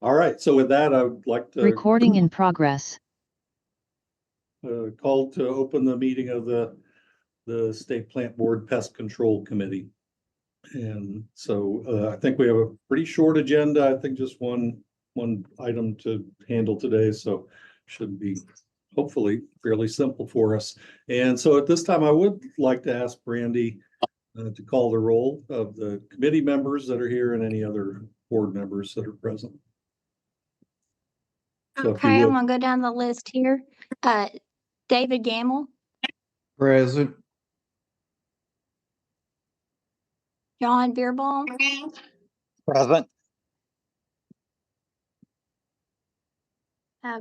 All right, so with that, I would like to Recording in progress. call to open the meeting of the State Plant Board Pest Control Committee. And so I think we have a pretty short agenda. I think just one item to handle today, so should be hopefully fairly simple for us. And so at this time, I would like to ask Brandy to call the roll of the committee members that are here and any other board members that are present. So okay, I'm gonna go down the list here. David Gamble, Present. John Beerbaum, Present.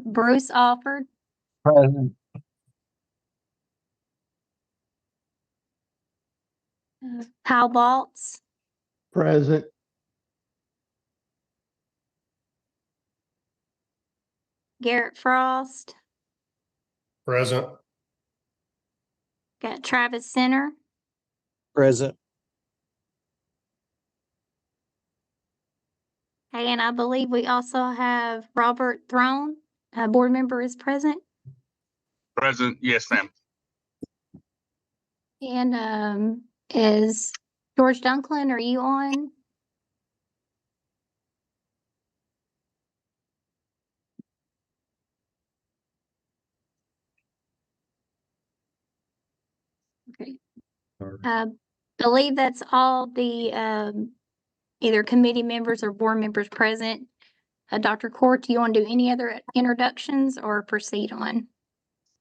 Bruce Alford, Present. Hal Baltz, Present. Garrett Frost, Present. got Travis Center, Present. and I believe we also have Robert Throne, board member is present. Present, yes, ma'am. And is George Dunklin, are you on? Okay. Believe that's all the either committee members or board members present. Dr. Court, do you want to do any other introductions or proceed on?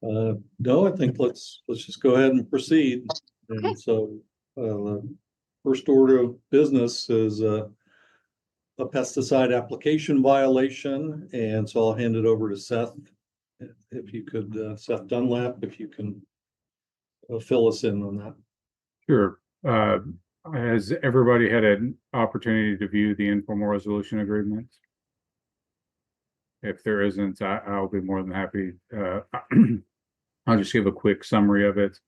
No, I think let's just go ahead and proceed. Okay. And so the first order of business is a pesticide application violation. And so I'll hand it over to Seth. If you could, Seth Dunlap, if you can fill us in on that. Sure. Has everybody had an opportunity to view the informal resolution agreement? If there isn't, I'll be more than happy. I'll just give a quick summary of it.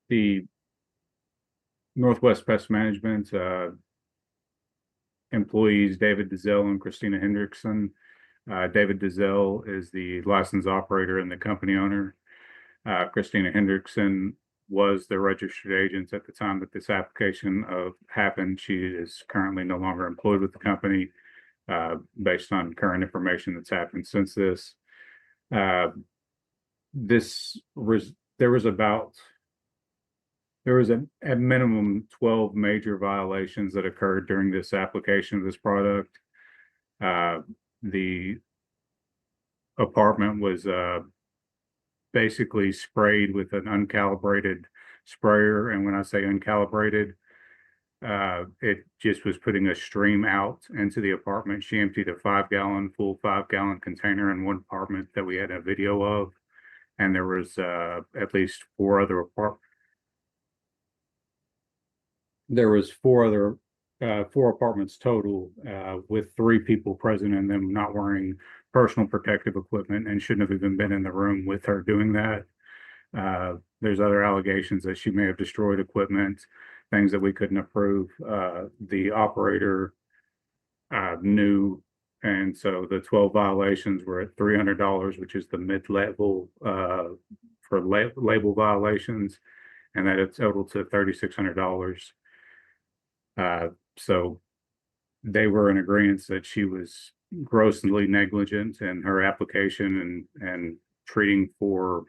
The Northwest Pest Management employees, David Dizelle and Christina Hendrickson. David Dizelle is the licensed operator and the company owner. Christina Hendrickson was the registered agent at the time that this application happened. She is currently no longer employed with the company based on current information that's happened since this. There was a minimum 12 major violations that occurred during this application of this product. The apartment was basically sprayed with an uncalibrated sprayer. And when I say uncalibrated, it just was putting a stream out into the apartment. She emptied a full 5-gallon container in one apartment that we had a video of. And there was at least four apartments total, with 3 people present in them not wearing personal protective equipment and shouldn't have even been in the room with her doing that. There's other allegations that she may have destroyed equipment, things that we couldn't approve. The operator knew, and so the 12 violations were at $300, which is the mid-level for label violations, and that it totaled to $3,600. So they were in agreement that she was grossly negligent in her application and treating for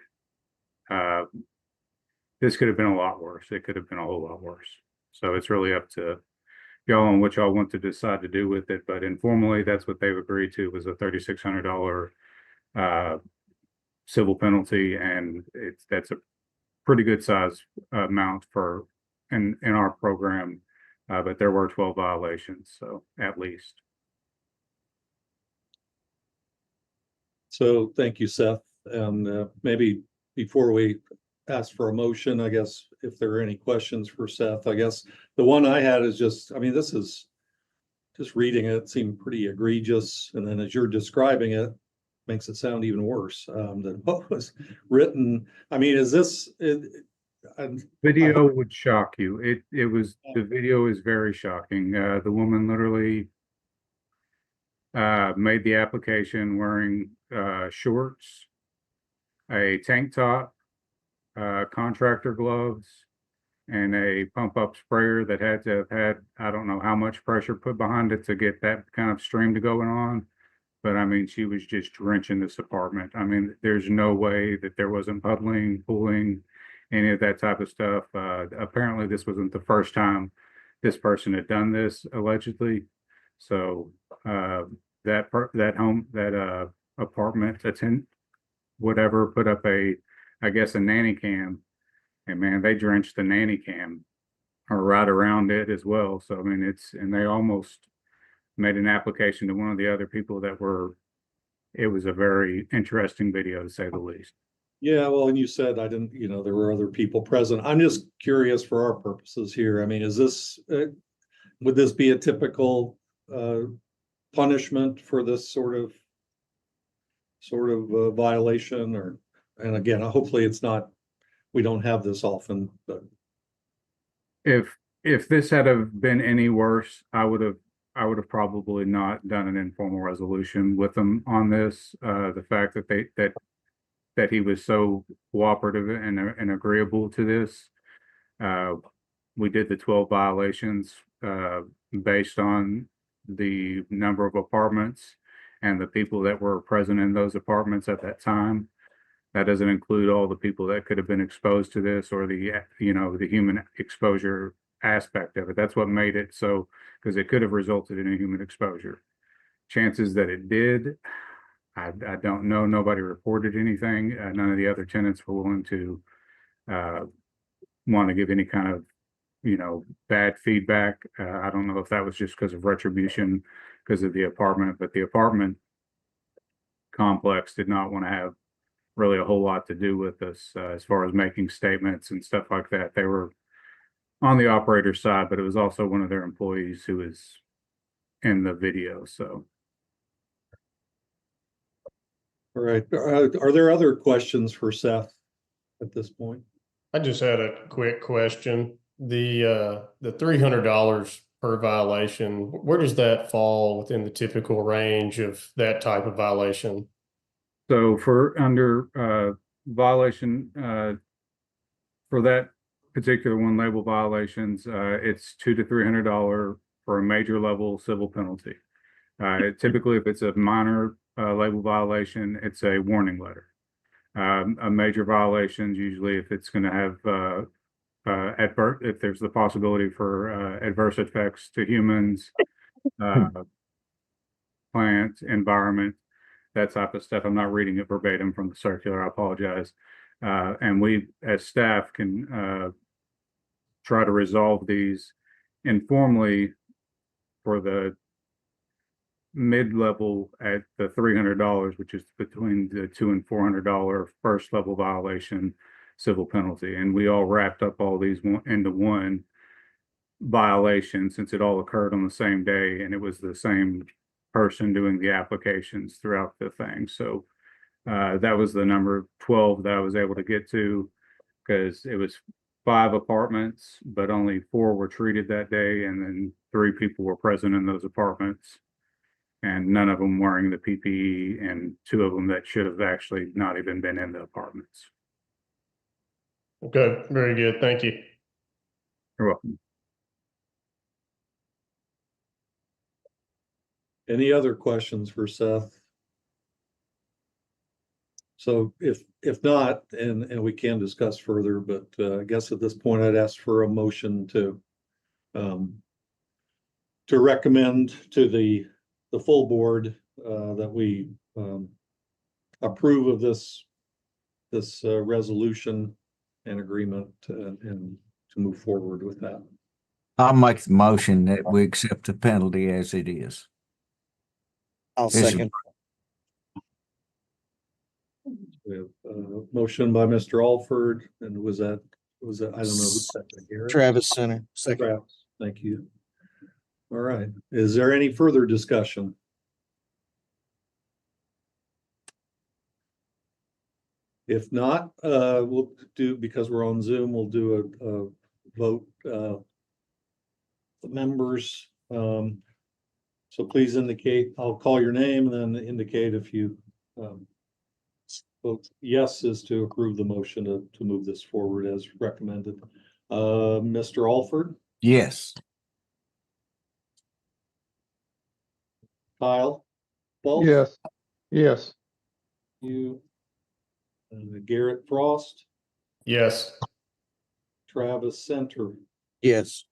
this could have been a lot worse. It could have been a whole lot worse. So it's really up to y'all on what y'all want to decide to do with it. But informally, that's what they've agreed to, was a $3,600 civil penalty, and that's a pretty good size amount for in our program. But there were 12 violations, so at least. So thank you, Seth. And maybe before we ask for a motion, I guess if there are any questions for Seth, I guess the one I had is just, I mean, this is just reading it seemed pretty egregious. And then as you're describing it, makes it sound even worse than what was written. I mean, is this, Video would shock you. The video is very shocking. The woman literally made the application wearing shorts, a tank top, contractor gloves, and a pump up sprayer that had to have had, I don't know how much pressure put behind it to get that kind of stream to going on. But I mean, she was just drenching this apartment. I mean, there's no way that there wasn't puddling, pooling, any of that type of stuff. Apparently this wasn't the first time this person had done this, allegedly. So that apartment attendant, whatever, put up I guess a nanny cam, and man, they drenched the nanny cam or right around it as well. So I mean, and they almost made an application to one of the other people it was a very interesting video, to say the least. Yeah, well, and you said I didn't, there were other people present. I'm just curious for our purposes here. I mean, would this be a typical punishment for this sort of violation, and again, hopefully it's not, we don't have this often, but. If this had have been any worse, I would have probably not done an informal resolution with them on this. The fact that he was so cooperative and agreeable to this. We did the 12 violations based on the number of apartments and the people that were present in those apartments at that time. That doesn't include all the people that could have been exposed to this, or the human exposure aspect of it. That's what made it so, because it could have resulted in a human exposure. Chances that it did, I don't know. Nobody reported anything. None of the other tenants were willing to want to give any kind of bad feedback. I don't know if that was just because of retribution because of the apartment, but the apartment complex did not want to have really a whole lot to do with us as far as making statements and stuff like that. They were on the operator's side, but it was also one of their employees who is in the video. So. All right. Are there other questions for Seth at this point? I just had a quick question. The $300 per violation, where does that fall within the typical range of that type of violation? So for under violation for that particular one, label violations, it's $200 to $300 for a major level civil penalty. Typically, if it's a minor label violation, it's a warning letter. A major violations, usually if it's going to have if there's the possibility for adverse effects to humans, plant, environment, that type of stuff. I'm not reading it verbatim from the circular. I apologize. And we, as staff, can try to resolve these informally for the mid-level at the $300, which is between the $200 and $400 first level violation civil penalty. And we all wrapped up all these into one violation, since it all occurred on the same day and it was the same person doing the applications throughout the thing. So that was the number 12 that I was able to get to, because it was 5 apartments, but only 4 were treated that day, and then 3 people were present in those apartments, and none of them wearing the PPE, and 2 of them that should have actually not even been in the apartments. Okay, very good. Thank you. You're welcome. Any other questions for Seth? So if not, and we can discuss further, but I guess at this point I'd ask for a motion to recommend to the full board that we approve of this resolution and agreement and to move forward with that. I'll make the motion that we accept the penalty as it is. I'll This is- second. We have a motion by Mr. Alford, and was that, I don't know who's second here. Travis Center, second. Travis, thank you. All right, is there any further discussion? If not, we'll do, because we're on Zoom, we'll do a vote, the members. So please indicate, I'll call your name and then indicate if you vote yes is to approve the motion to move this forward as recommended. Mr. Alford, Yes. Kyle, Balch, Yes, yes, you, Garrett Frost, Yes. Travis Center, Yes.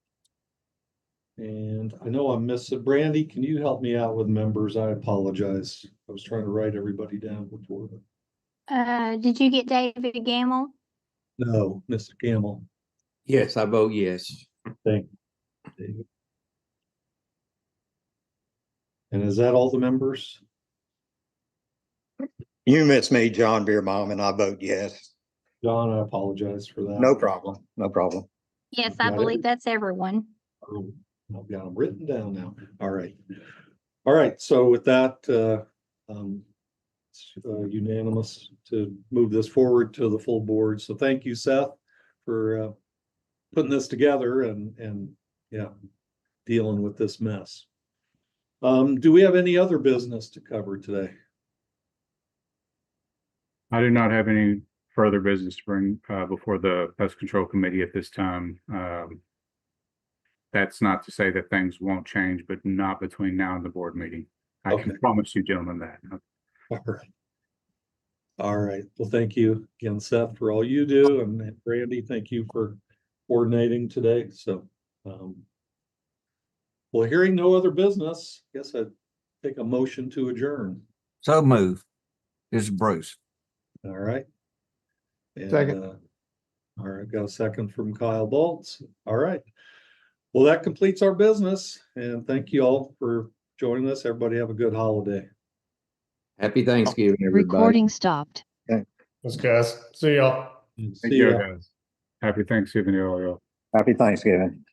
and I know I'm missing Brandy. Can you help me out with members? I apologize. I was trying to write everybody down before. Did you get David Gamble? No, Mr. Gamble. Yes, I vote yes. Thank you, David. And is that all the members? You miss me, John Beerbaum, and I vote yes. John, I apologize for that. No problem, no problem. Yes, I Got believe it. that's everyone. Oh, I've got them written down now. All right. All right, so with that, it's, unanimous to move this forward to the full board. So thank you, Seth, for putting this together and yeah, dealing with this mess. Do we have any other business to cover today? I do not have any further business to bring before the Pest Control Committee at this time. That's not to say that things won't change, but not between now and the board meeting. I Okay. can promise you gentlemen that. All right. All right. Well, thank you again, Seth, for all you do. And Randy, thank you for coordinating today. So, well, hearing no other business, I guess I'd take a motion to adjourn. So move. This is Bruce. All right. And, Second. All right, got a second from Kyle Bolts. All right. Well, that completes our business, and thank you all for joining us. Everybody have a good holiday. Happy Thanksgiving, everybody. Recording stopped. Thanks, guys. See y'all. See Thank you, ya. guys. Happy Thanksgiving to all y'all. Happy Thanksgiving.